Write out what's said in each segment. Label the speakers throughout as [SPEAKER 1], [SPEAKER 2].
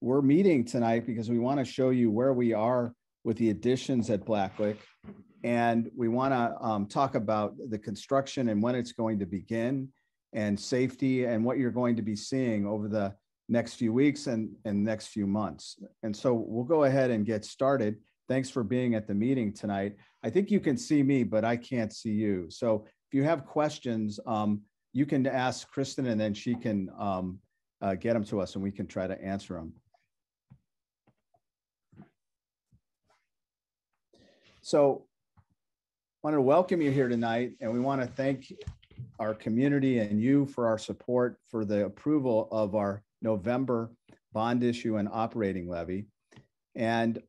[SPEAKER 1] we're meeting tonight because we want to show you where we are with the additions at Blacklick. And we want to talk about the construction and when it's going to begin, and safety, and what you're going to be seeing over the next few weeks and next few months. And so we'll go ahead and get started. Thanks for being at the meeting tonight. I think you can see me, but I can't see you. So if you have questions, you can ask Kristen, and then she can get them to us and we can try to answer them. So I want to welcome you here tonight, and we want to thank our community and you for our support for the approval of our November bond issue and operating levy. And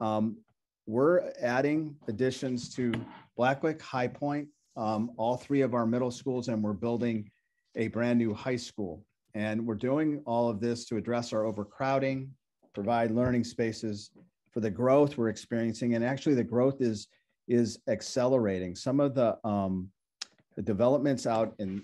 [SPEAKER 1] we're adding additions to Blacklick, High Point, all three of our middle schools, and we're building a brand new high school. And we're doing all of this to address our overcrowding, provide learning spaces for the growth we're experiencing. And actually the growth is accelerating. Some of the developments out in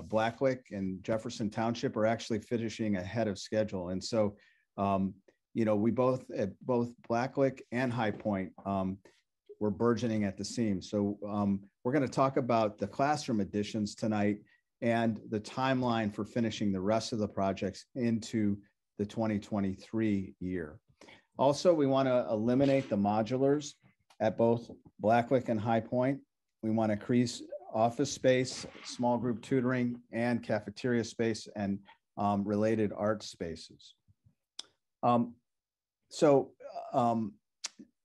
[SPEAKER 1] Blacklick and Jefferson Township are actually finishing ahead of schedule. And so, you know, we both at both Blacklick and High Point, we're burgeoning at the seams. So we're going to talk about the classroom additions tonight and the timeline for finishing the rest of the projects into the 2023 year. Also, we want to eliminate the modulars at both Blacklick and High Point. We want to increase office space, small group tutoring, and cafeteria space, and related art spaces.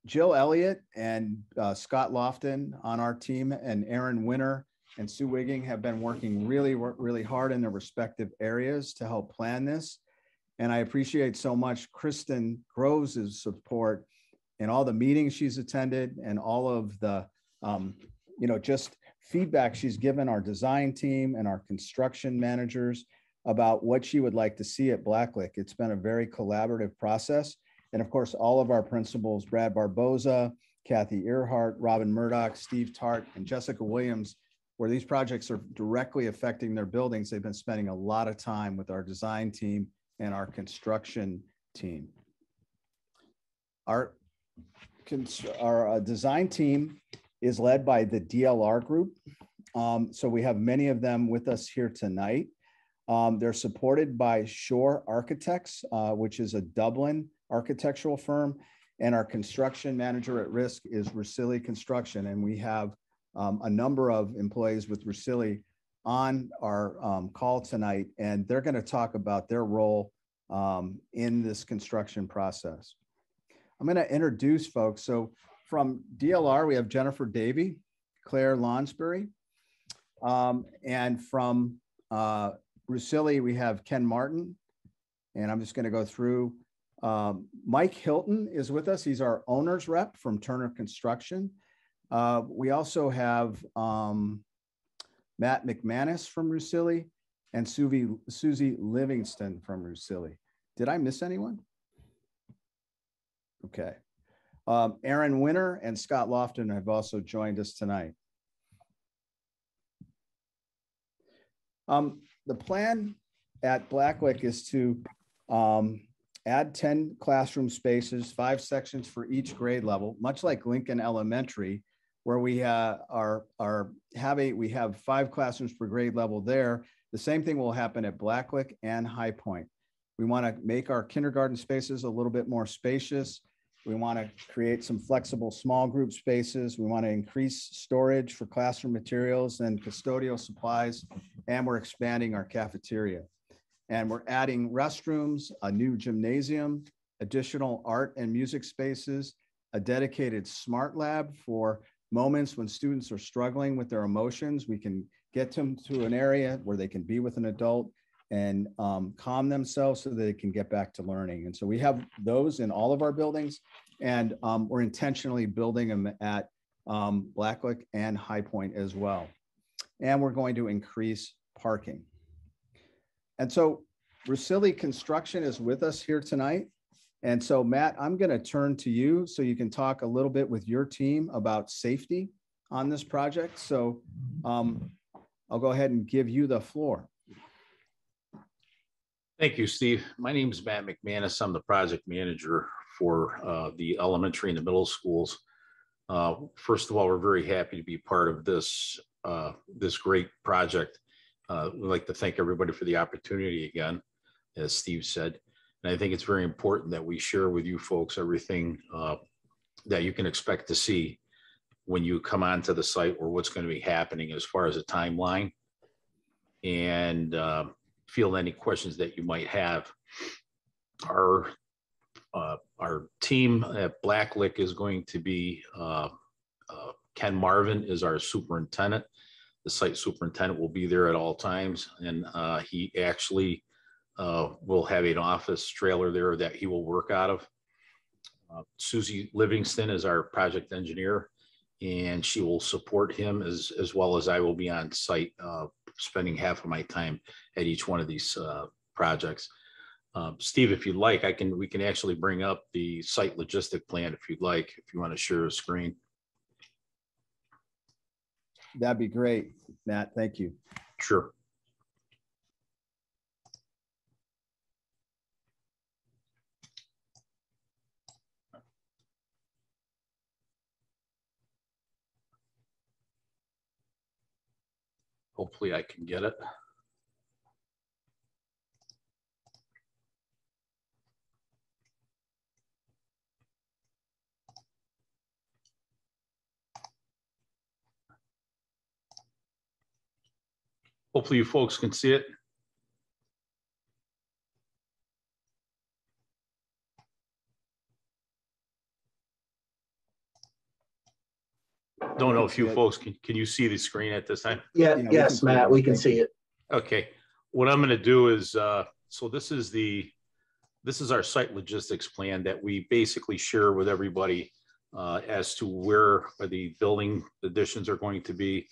[SPEAKER 1] Jill Elliott and Scott Lofton on our team, and Aaron Winter and Sue Wigging have been working really hard in their respective areas to help plan this. And I appreciate so much Kristen Groves' support in all the meetings she's attended and all of the, you know, just feedback she's given our design team and our construction managers about what she would like to see at Blacklick. It's been a very collaborative process. And of course, all of our principals, Brad Barboza, Kathy Earhart, Robin Murdoch, Steve Tart, and Jessica Williams, where these projects are directly affecting their buildings, they've been spending a lot of time with our design team and our construction team. Our design team is led by the DLR group. So we have many of them with us here tonight. They're supported by Shore Architects, which is a Dublin architectural firm. And our construction manager at risk is Russilli Construction. And we have a number of employees with Russilli on our call tonight, and they're going to talk about their role in this construction process. I'm going to introduce folks. So from DLR, we have Jennifer Davey, Claire Lonsbury, and from Russilli, we have Ken Martin, and I'm just going to go through. Mike Hilton is with us. He's our owner's rep from Turner Construction. We also have Matt McManus from Russilli and Susie Livingston from Russilli. Did I miss anyone? Okay. Aaron Winter and Scott Lofton have also joined us tonight. The plan at Blacklick is to add 10 classroom spaces, 5 sections for each grade level, much like Lincoln Elementary, where we have 5 classrooms per grade level there. The same thing will happen at Blacklick and High Point. We want to make our kindergarten spaces a little bit more spacious. We want to create some flexible small group spaces. We want to increase storage for classroom materials and custodial supplies. And we're expanding our cafeteria. And we're adding restrooms, a new gymnasium, additional art and music spaces, a dedicated smart lab for moments when students are struggling with their emotions. We can get them to an area where they can be with an adult and calm themselves so that they can get back to learning. And so we have those in all of our buildings, and we're intentionally building them at Blacklick and High Point as well. And we're going to increase parking. And so Russilli Construction is with us here tonight. And so Matt, I'm going to turn to you so you can talk a little bit with your team about safety on this project. So I'll go ahead and give you the floor.
[SPEAKER 2] Thank you, Steve. My name is Matt McManus. I'm the project manager for the elementary and the middle schools. First of all, we're very happy to be part of this this great project. We'd like to thank everybody for the opportunity again, as Steve said. And I think it's very important that we share with you folks everything that you can expect to see when you come onto the site, or what's going to be happening as far as a timeline, and field any questions that you might have. Our team at Blacklick is going to be Ken Marvin is our superintendent. The site superintendent will be there at all times, and he actually will have an office trailer there that he will work out of. Susie Livingston is our project engineer, and she will support him as well as I will be on site, spending half of my time at each one of these projects. Steve, if you'd like, we can actually bring up the site logistic plan if you'd like, if you want to share a screen.
[SPEAKER 1] That'd be great, Matt. Thank you.
[SPEAKER 2] Sure. Hopefully I can get it. Hopefully you folks can see it. Don't know if you folks can you see the screen at this time?
[SPEAKER 3] Yeah, yes, Matt, we can see it.
[SPEAKER 2] Okay, what I'm going to do is, so this is our site logistics plan that we basically share with everybody as to where the building additions are going to be,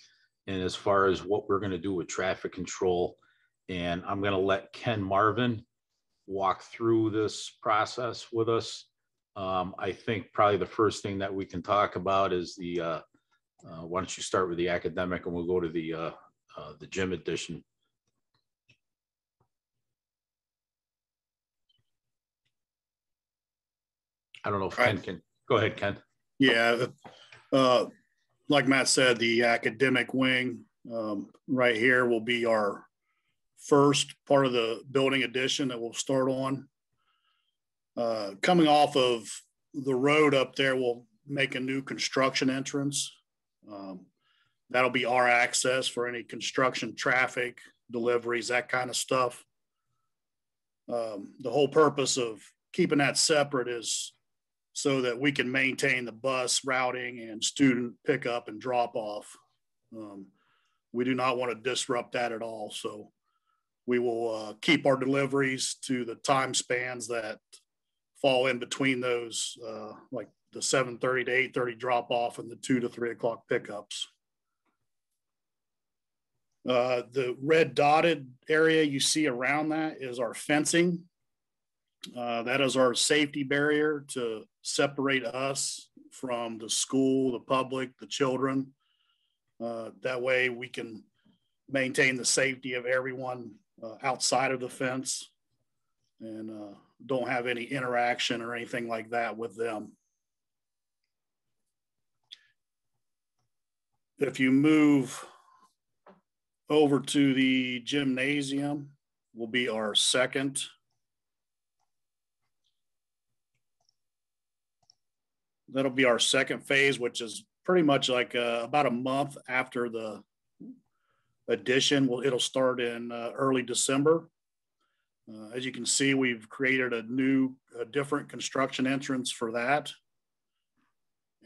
[SPEAKER 2] and as far as what we're going to do with traffic control. And I'm going to let Ken Marvin walk through this process with us. I think probably the first thing that we can talk about is the why don't you start with the academic, and we'll go to the gym addition. I don't know if Ken can go ahead, Ken.
[SPEAKER 4] Yeah, like Matt said, the academic wing right here will be our first part of the building addition that we'll start on. Coming off of the road up there, we'll make a new construction entrance. That'll be our access for any construction traffic, deliveries, that kind of stuff. The whole purpose of keeping that separate is so that we can maintain the bus routing and student pickup and drop off. We do not want to disrupt that at all. So we will keep our deliveries to the time spans that fall in between those, like the 7:30 to 8:30 drop off and the 2 to 3 o'clock pickups. The red dotted area you see around that is our fencing. That is our safety barrier to separate us from the school, the public, the children. That way we can maintain the safety of everyone outside of the fence, and don't have any interaction or anything like that with them. If you move over to the gymnasium, will be our second. That'll be our second phase, which is pretty much like about a month after the addition. It'll start in early December. As you can see, we've created a different construction entrance for that,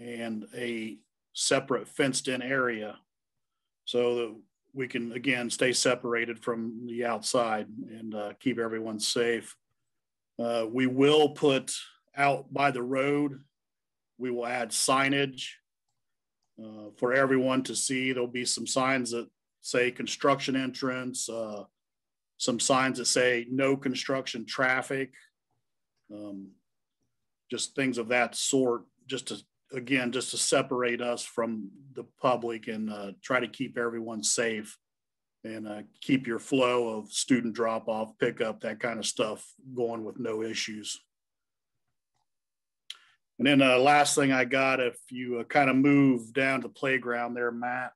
[SPEAKER 4] and a separate fenced in area so that we can, again, stay separated from the outside and keep everyone safe. We will put out by the road, we will add signage for everyone to see. There'll be some signs that say construction entrance, some signs that say no construction traffic, just things of that sort, just to separate us from the public and try to keep everyone safe. and keep your flow of student drop off, pickup, that kind of stuff going with no issues. And then last thing I got, if you kind of move down to the playground there, Matt.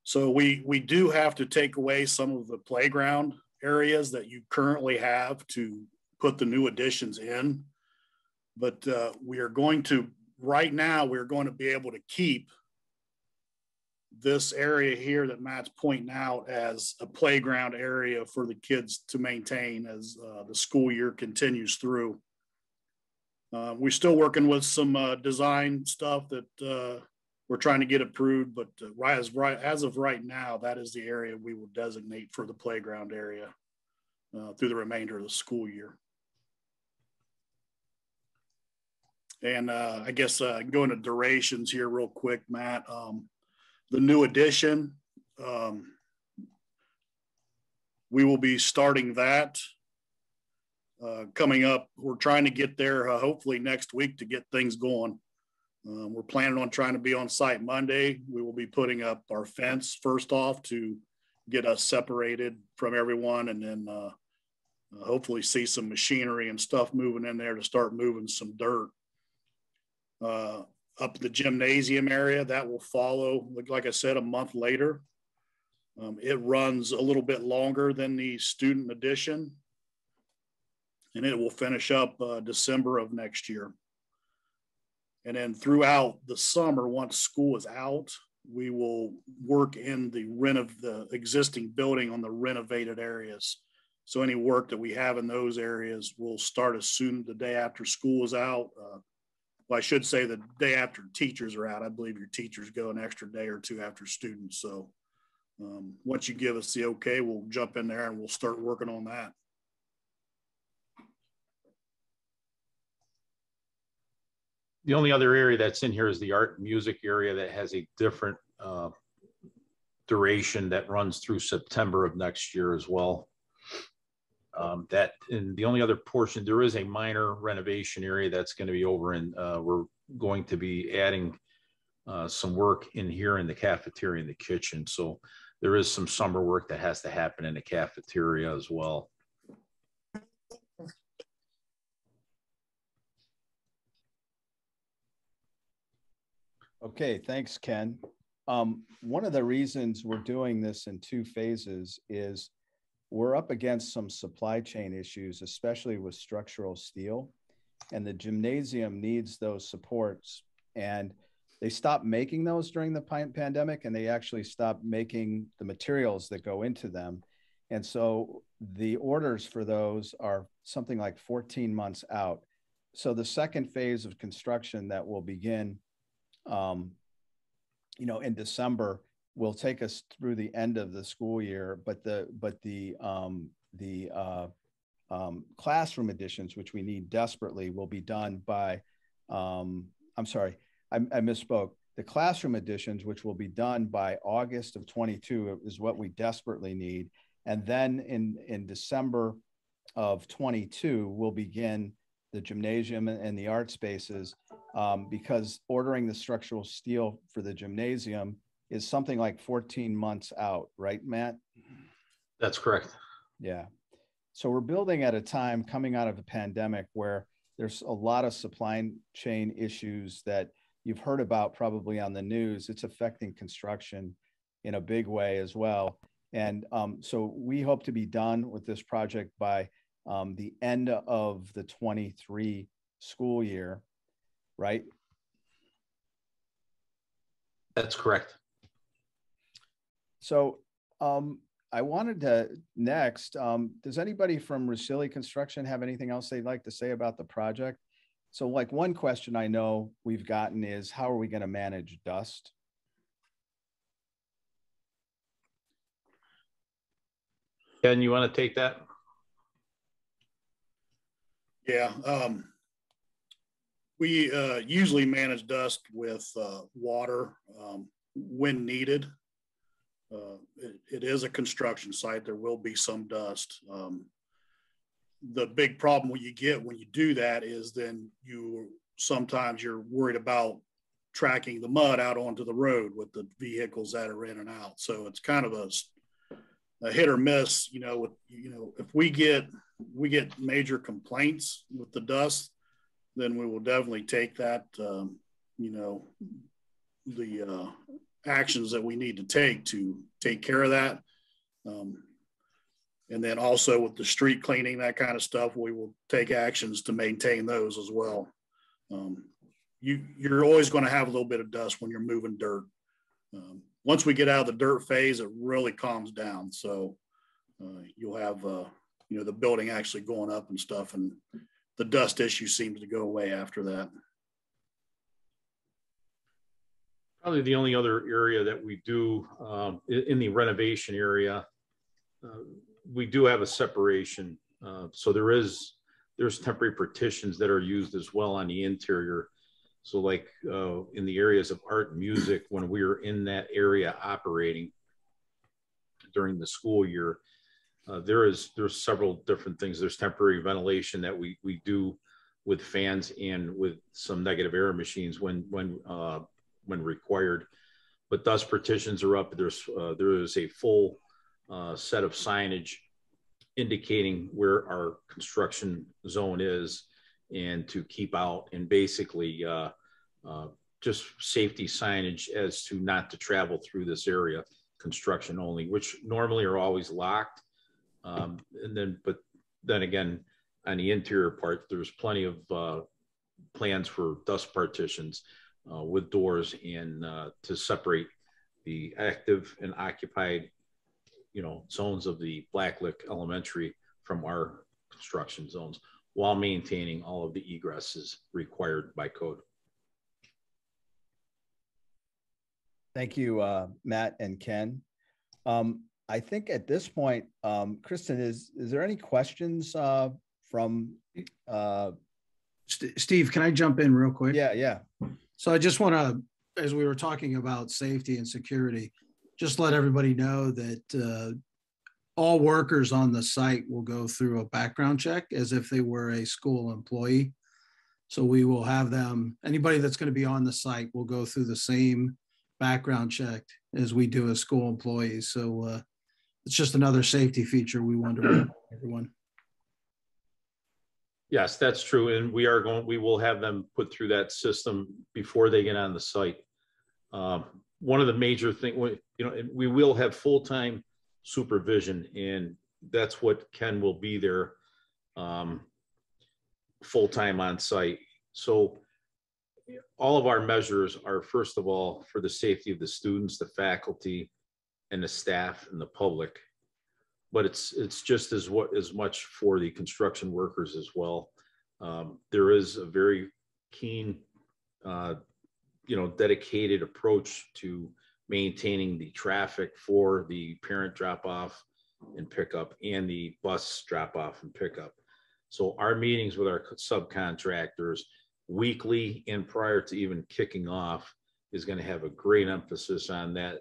[SPEAKER 4] So we do have to take away some of the playground areas that you currently have to put the new additions in. But we are going to, right now, we're going to be able to keep this area here that Matt's pointing out as a playground area for the kids to maintain as the school year continues through. We're still working with some design stuff that we're trying to get approved, but as of right now, that is the area we will designate for the playground area through the remainder of the school year. And I guess going to durations here real quick, Matt. The new addition, we will be starting that coming up. We're trying to get there hopefully next week to get things going. We're planning on trying to be on site Monday. We will be putting up our fence first off to get us separated from everyone, and then hopefully see some machinery and stuff moving in there to start moving some dirt. Up the gymnasium area, that will follow, like I said, a month later. It runs a little bit longer than the student edition, and it will finish up December of next year. And then throughout the summer, once school is out, we will work in the existing building on the renovated areas. So any work that we have in those areas will start as soon the day after school is out. Well, I should say the day after teachers are out. I believe your teachers go an extra day or two after students. So once you give us the okay, we'll jump in there and we'll start working on that.
[SPEAKER 2] The only other area that's in here is the art and music area that has a different duration that runs through September of next year as well. And the only other portion, there is a minor renovation area that's going to be over in, we're going to be adding some work in here in the cafeteria and the kitchen. So there is some summer work that has to happen in the cafeteria as well.
[SPEAKER 1] Okay, thanks, Ken. One of the reasons we're doing this in 2 phases is we're up against some supply chain issues, especially with structural steel, and the gymnasium needs those supports. And they stopped making those during the pandemic, and they actually stopped making the materials that go into them. And so the orders for those are something like 14 months out. So the second phase of construction that will begin in December will take us through the end of the school year, but the classroom additions, which we need desperately, will be done by, I'm sorry, I misspoke. The classroom additions, which will be done by August of 22, is what we desperately need. And then in December of 22, we'll begin the gymnasium and the art spaces, because ordering the structural steel for the gymnasium is something like 14 months out, right, Matt?
[SPEAKER 2] That's correct.
[SPEAKER 1] Yeah. So we're building at a time coming out of a pandemic where there's a lot of supply chain issues that you've heard about probably on the news. It's affecting construction in a big way as well. And so we hope to be done with this project by the end of the 23 school year, right?
[SPEAKER 2] That's correct.
[SPEAKER 1] So I wanted to next, does anybody from Russilli Construction have anything else they'd like to say about the project? So like one question I know we've gotten is, how are we going to manage dust?
[SPEAKER 2] Ken, you want to take that?
[SPEAKER 4] Yeah, we usually manage dust with water when needed. It is a construction site. There will be some dust. the big problem what you get when you do that is then sometimes you're worried about tracking the mud out onto the road with the vehicles that are in and out. So it's kind of a hit or miss, if we get major complaints with the dust, then we will definitely take that, the actions that we need to take care of that. And then also with the street cleaning, that kind of stuff, we will take actions to maintain those as well. You're always going to have a little bit of dust when you're moving dirt. Once we get out of the dirt phase, it really calms down. So you'll have, the building actually going up and stuff, and the dust issue seems to go away after that.
[SPEAKER 2] Probably the only other area that we do in the renovation area, we do have a separation. So there's temporary partitions that are used as well on the interior. So like in the areas of art and music, when we were in that area operating during the school year, there's several different things. There's temporary ventilation that we do with fans and with some negative air machines when required. But dust partitions are up. There is a full set of signage indicating where our construction zone is and to keep out, and basically just safety signage as to not to travel through this area, construction only, which normally are always locked. But then again, on the interior part, there's plenty of plans for dust partitions with doors and to separate the active and occupied, zones of the Blacklick Elementary from our construction zones, while maintaining all of the egresses required by code.
[SPEAKER 1] Thank you, Matt and Ken. I think at this point, Kristen, is there any questions from
[SPEAKER 5] Steve? Can I jump in real quick?
[SPEAKER 1] Yeah.
[SPEAKER 5] So I just want to, as we were talking about safety and security, just let everybody know that all workers on the site will go through a background check as if they were a school employee. So we will have them, anybody that's going to be on the site will go through the same background check as we do as school employees. So it's just another safety feature we want to remind everyone.
[SPEAKER 2] Yes, that's true. And we will have them put through that system before they get on the site. One of the major things, we will have full-time supervision, and that's what Ken will be there full-time on site. So all of our measures are, first of all, for the safety of the students, the faculty, and the staff and the public. But it's just as much for the construction workers as well. There is a very keen, dedicated approach to maintaining the traffic for the parent drop-off and pickup and the bus drop-off and pickup. So our meetings with our subcontractors weekly and prior to even kicking off is going to have a great emphasis on that,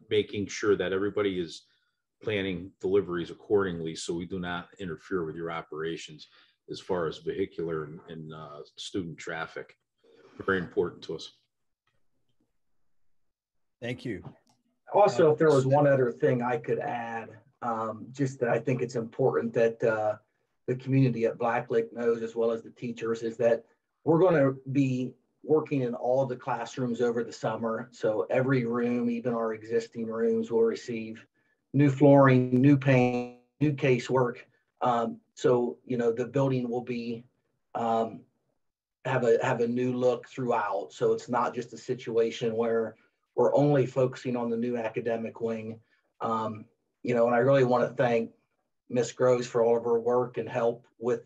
[SPEAKER 2] making sure that everybody is planning deliveries accordingly so we do not interfere with your operations as far as vehicular and student traffic. Very important to us.
[SPEAKER 1] Thank you.
[SPEAKER 3] Also, if there was one other thing I could add, just that I think it's important that the community at Blacklick knows, as well as the teachers, is that we're going to be working in all the classrooms over the summer. So every room, even our existing rooms, will receive new flooring, new paint, new casework. So, the building will be, have a new look throughout. So it's not just a situation where we're only focusing on the new academic wing. And I really want to thank Ms. Groves for all of her work and help with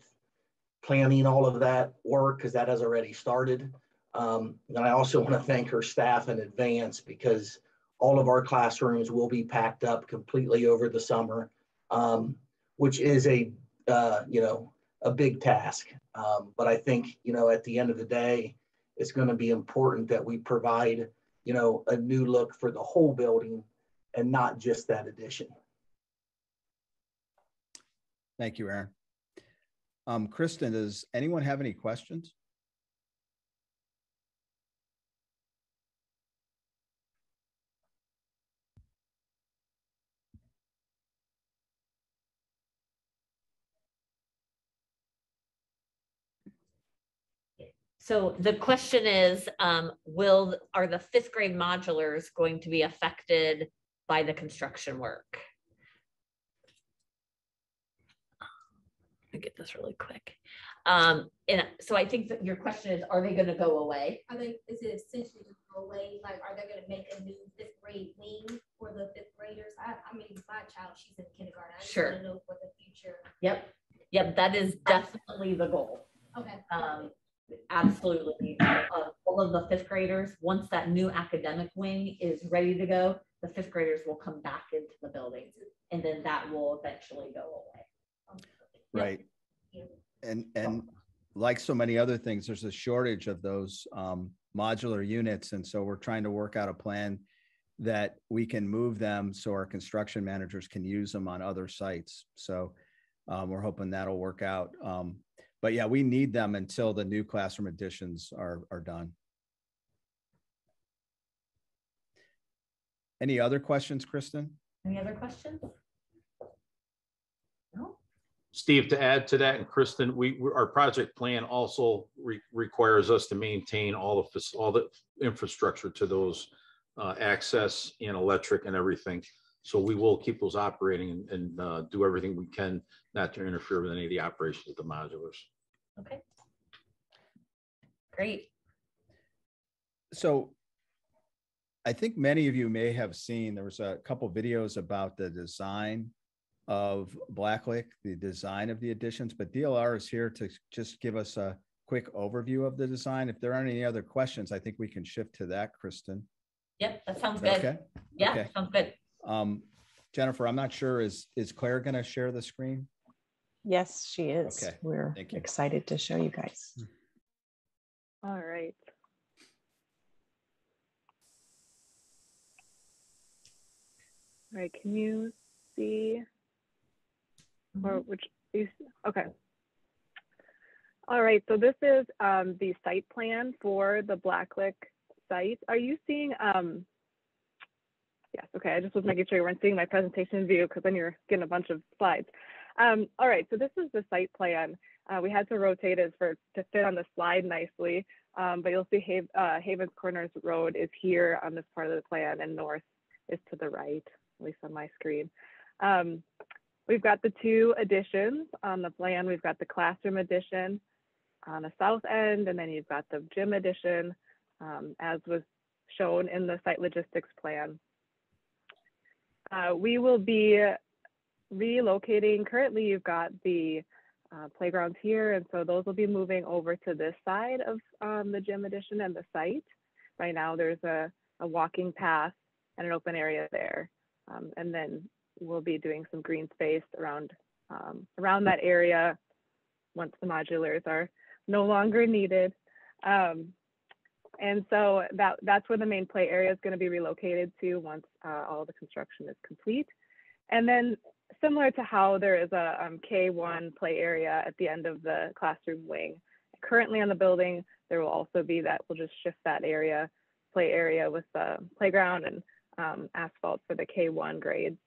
[SPEAKER 3] planning all of that work, because that has already started. And I also want to thank her staff in advance, because all of our classrooms will be packed up completely over the summer, which is a big task. But I think, at the end of the day, it's going to be important that we provide, a new look for the whole building and not just that addition.
[SPEAKER 1] Thank you, Aaron. Kristen, does anyone have any questions?
[SPEAKER 6] So the question is, are the 5th grade modulars going to be affected by the construction work? Let me get this really quick. And so I think that your question is, are they going to go away?
[SPEAKER 7] Is it essentially just go away? Like, are they going to make a new 5th grade wing for the 5th graders? I mean, my child, she's in kindergarten. I just want to know for the future.
[SPEAKER 6] Yep, that is definitely the goal.
[SPEAKER 7] Okay.
[SPEAKER 6] Absolutely. All of the 5th graders, once that new academic wing is ready to go, the 5th graders will come back into the building, and then that will eventually go away.
[SPEAKER 1] Right. And like so many other things, there's a shortage of those modular units. And so we're trying to work out a plan that we can move them so our construction managers can use them on other sites. So we're hoping that'll work out. But yeah, we need them until the new classroom additions are done. Any other questions, Kristen?
[SPEAKER 6] Any other questions? No?
[SPEAKER 2] Steve, to add to that, and Kristen, our project plan also requires us to maintain all the infrastructure to those access and electric and everything. So we will keep those operating and do everything we can not to interfere with any of the operations of the modulars.
[SPEAKER 6] Okay. Great.
[SPEAKER 1] So I think many of you may have seen, there was a couple videos about the design of Blacklick, the design of the additions, but DLR is here to just give us a quick overview of the design. If there aren't any other questions, I think we can shift to that, Kristen.
[SPEAKER 6] Yep, that sounds good.
[SPEAKER 1] Okay.
[SPEAKER 6] Yeah,
[SPEAKER 1] okay.
[SPEAKER 6] Sounds good.
[SPEAKER 1] Jennifer, I'm not sure, is Claire going to share the screen?
[SPEAKER 8] Yes, she is.
[SPEAKER 1] Okay.
[SPEAKER 8] We're excited to show you guys.
[SPEAKER 9] All right. All right, can you see, or which is, okay. All right, so this is the site plan for the Blacklick site. Are you seeing, yes, okay, I just was making sure you weren't seeing my presentation view because then you're getting a bunch of slides. All right, so this is the site plan. We had to rotate it to fit on the slide nicely, but you'll see Havens Corners Road is here on this part of the plan and north is to the right, at least on my screen. We've got the 2 additions on the plan. We've got the classroom addition on the south end, and then you've got the gym addition as was shown in the site logistics plan. We will be relocating. Currently, you've got the playgrounds here, and so those will be moving over to this side of the gym addition and the site. Right now, there's a walking path and an open area there, and then we'll be doing some green space around that area once the modulars are no longer needed. And so that's where the main play area is going to be relocated to once all the construction is complete. And then similar to how there is a K1 play area at the end of the classroom wing, currently on the building, there will also be that. We'll just shift that area, play area with the playground and asphalt for the K1 grades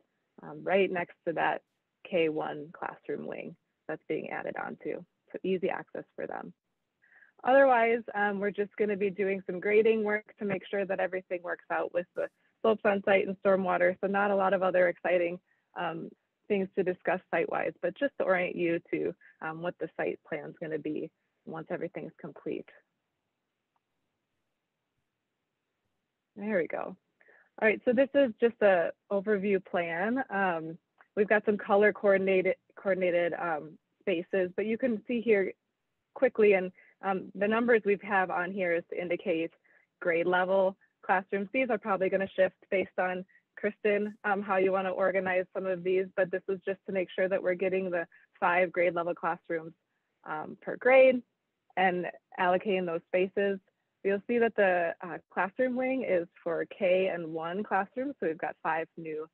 [SPEAKER 9] right next to that K1 classroom wing that's being added onto. So easy access for them. Otherwise, we're just going to be doing some grading work to make sure that everything works out with the slopes on site and stormwater. So not a lot of other exciting things to discuss site-wise, but just to orient you to what the site plan is going to be once everything's complete. There we go. All right, so this is just an overview plan. We've got some color coordinated spaces, but you can see here quickly, and the numbers we have on here is to indicate grade level classrooms. These are probably going to shift based on Kristen, how you want to organize some of these, but this is just to make sure that we're getting the 5 grade level classrooms per grade and allocating those spaces. You'll see that the classroom wing is for K and 1 classrooms. So we've got 5 new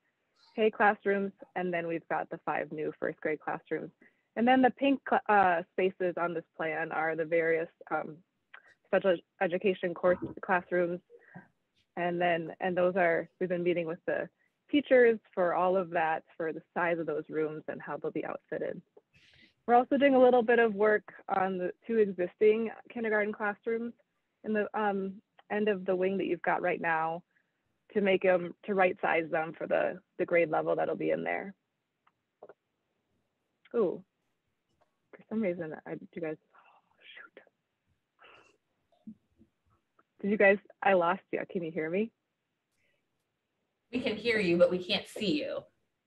[SPEAKER 9] K classrooms, and then we've got the 5 new 1st grade classrooms. And then the pink spaces on this plan are the various special education course classrooms. And those are, we've been meeting with the teachers for all of that, for the size of those rooms and how they'll be outfitted. We're also doing a little bit of work on the 2 existing kindergarten classrooms in the end of the wing that you've got right now, to make them, to right size them for the grade level that'll be in there. Ooh, for some reason, I lost you. Can you hear me?
[SPEAKER 6] We can hear you, but we can't see you.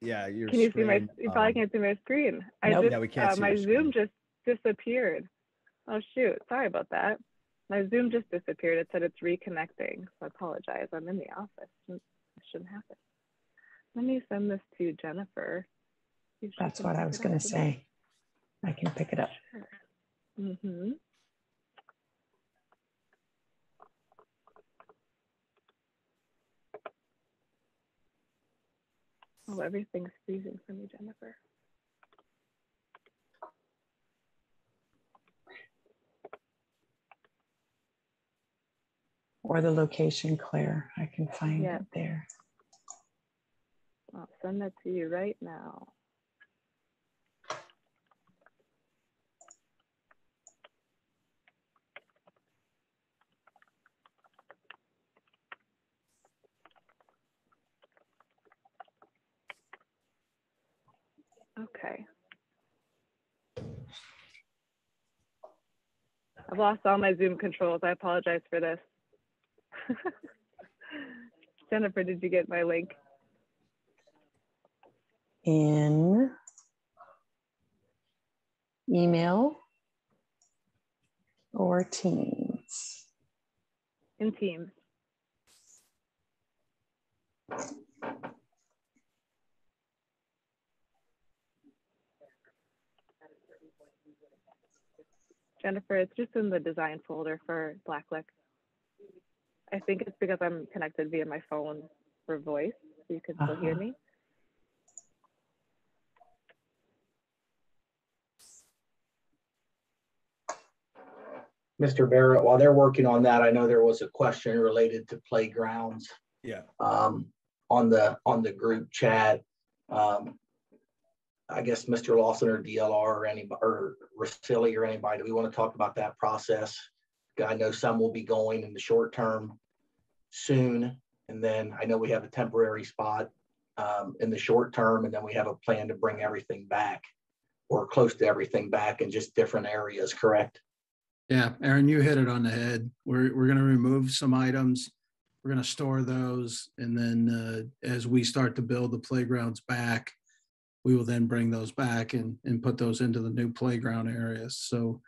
[SPEAKER 1] Yeah, your
[SPEAKER 9] Can you
[SPEAKER 1] screen,
[SPEAKER 9] see my, you probably can't see my screen.
[SPEAKER 8] Nope.
[SPEAKER 1] Yeah, we can't see
[SPEAKER 9] my
[SPEAKER 1] your screen.
[SPEAKER 9] Zoom just disappeared. Oh shoot, sorry about that. My Zoom just disappeared. It said it's reconnecting. So I apologize. I'm in the office. It shouldn't happen. Let me send this to Jennifer.
[SPEAKER 8] That's what I was going to say. I can pick it up.
[SPEAKER 9] Mm-hmm. Oh, everything's freezing for me, Jennifer.
[SPEAKER 8] Or the location, Claire. I can find it there.
[SPEAKER 9] I'll send that to you right now. Okay. I've lost all my Zoom controls. I apologize for this. Jennifer, did you get my link?
[SPEAKER 8] In email or Teams?
[SPEAKER 9] In Teams. Jennifer, it's just in the design folder for Blacklick. I think it's because I'm connected via my phone for voice, so you can still hear me.
[SPEAKER 3] Mr. Barrett, while they're working on that, I know there was a question related to playgrounds.
[SPEAKER 1] Yeah.
[SPEAKER 3] On the group chat. I guess Mr. Lawson or DLR or anybody, or Rosilli or anybody, do we want to talk about that process? I know some will be going in the short term soon. And then I know we have a temporary spot in the short term, and then we have a plan to bring everything back or close to everything back in just different areas, correct?
[SPEAKER 5] Yeah, Aaron, you hit it on the head. We're going to remove some items. We're going to store those. And then as we start to build the playgrounds back, we will then bring those back and put those into the new playground areas. So,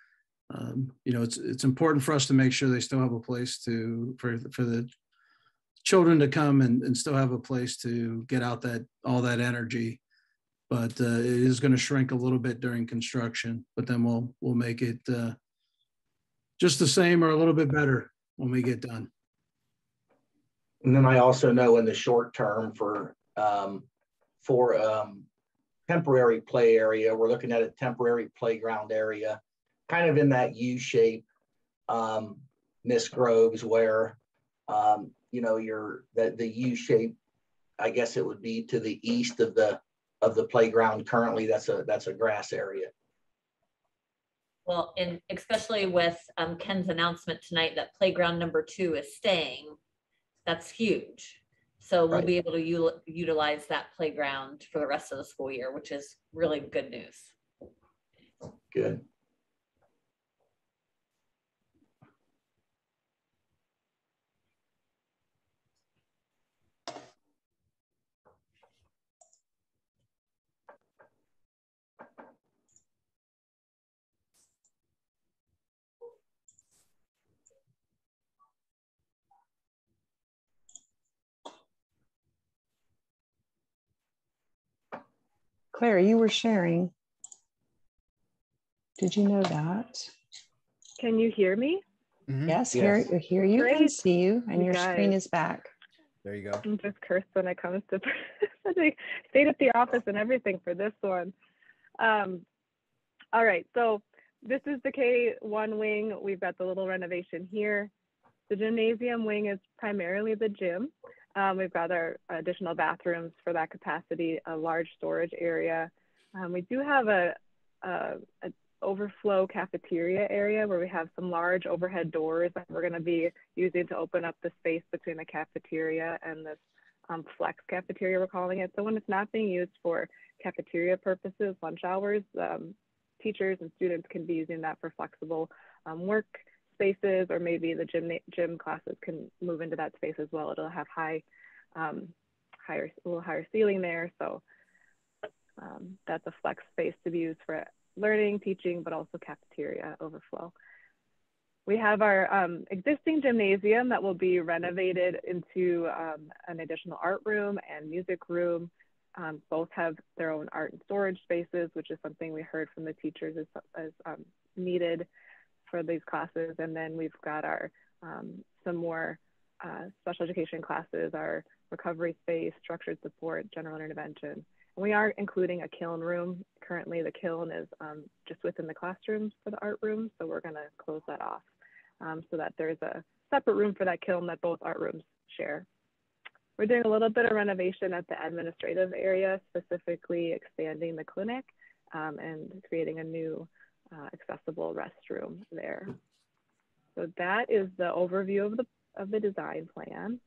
[SPEAKER 5] you know, it's important for us to make sure they still have a place for the children to come and still have a place to get out all that energy. But it is going to shrink a little bit during construction, but then we'll make it just the same or a little bit better when we get done.
[SPEAKER 3] And then I also know in the short term for temporary play area, we're looking at a temporary playground area, kind of in that U shape, Miss Groves, where you know, the U shape, I guess it would be to the east of the playground. Currently, that's a grass area.
[SPEAKER 6] Well, and especially with Ken's announcement tonight that playground number 2 is staying, that's huge. So we'll be able to utilize that playground for the rest of the school year, which is really good news.
[SPEAKER 3] Good.
[SPEAKER 8] Claire, you were sharing. Did you know that?
[SPEAKER 9] Can you hear me?
[SPEAKER 1] Mm-hmm.
[SPEAKER 8] Yes,
[SPEAKER 3] Yes.
[SPEAKER 8] Hear you
[SPEAKER 9] Great.
[SPEAKER 8] and see you, and your
[SPEAKER 9] guys.
[SPEAKER 8] screen is back.
[SPEAKER 1] There you go.
[SPEAKER 9] I'm just cursed when it comes to I stayed at the office and everything for this one. All right, so this is the K1 wing. We've got the little renovation here. The gymnasium wing is primarily the gym. We've got our additional bathrooms for that capacity, a large storage area. We do have a overflow cafeteria area where we have some large overhead doors that we're going to be using to open up the space between the cafeteria and this flex cafeteria, we're calling it. So when it's not being used for cafeteria purposes, lunch hours, teachers and students can be using that for flexible work spaces, or maybe the gym classes can move into that space as well. It'll have a little higher ceiling there. So that's a flex space to be used for learning, teaching, but also cafeteria overflow. We have our existing gymnasium that will be renovated into an additional art room and music room. Both have their own art and storage spaces, which is something we heard from the teachers as needed for these classes. And then we've got our some more special education classes, our recovery space, structured support, general intervention. And we are including a kiln room. Currently the kiln is just within the classrooms for the art room. So we're gonna close that off so that there's a separate room for that kiln that both art rooms share. We're doing a little bit of renovation at the administrative area, specifically expanding the clinic and creating a new accessible restroom there. So that is the overview of the design plan.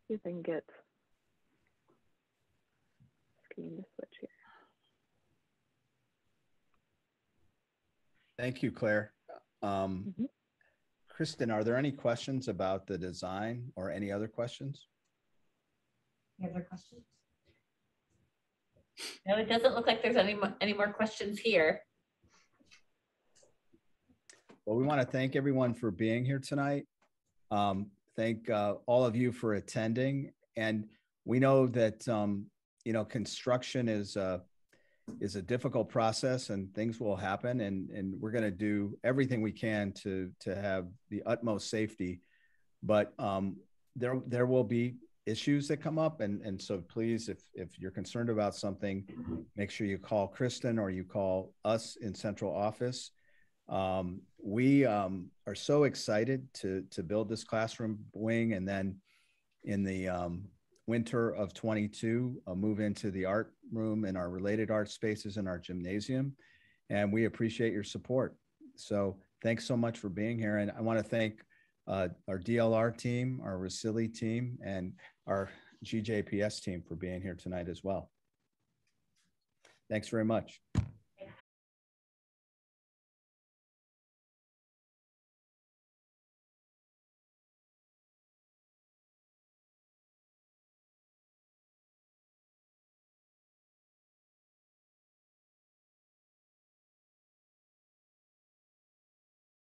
[SPEAKER 9] See if I can get screen to switch here.
[SPEAKER 1] Thank you, Claire. Kristen, are there any questions about the design or any other questions?
[SPEAKER 6] Any other questions? No, it doesn't look like there's any more questions here.
[SPEAKER 1] Well, we want to thank everyone for being here tonight. Thank all of you for attending. And we know that, you know, construction is a difficult process and things will happen. And we're going to do everything we can to have the utmost safety. But there will be issues that come up. And so please, if you're concerned about something, make sure you call Kristen or you call us in central office. We are so excited to build this classroom wing, and then in the winter of 22, move into the art room and our related art spaces in our gymnasium. And we appreciate your support. So thanks so much for being here. And I want to thank our DLR team, our Rasili team, and our GJPS team for being here tonight as well. Thanks very much.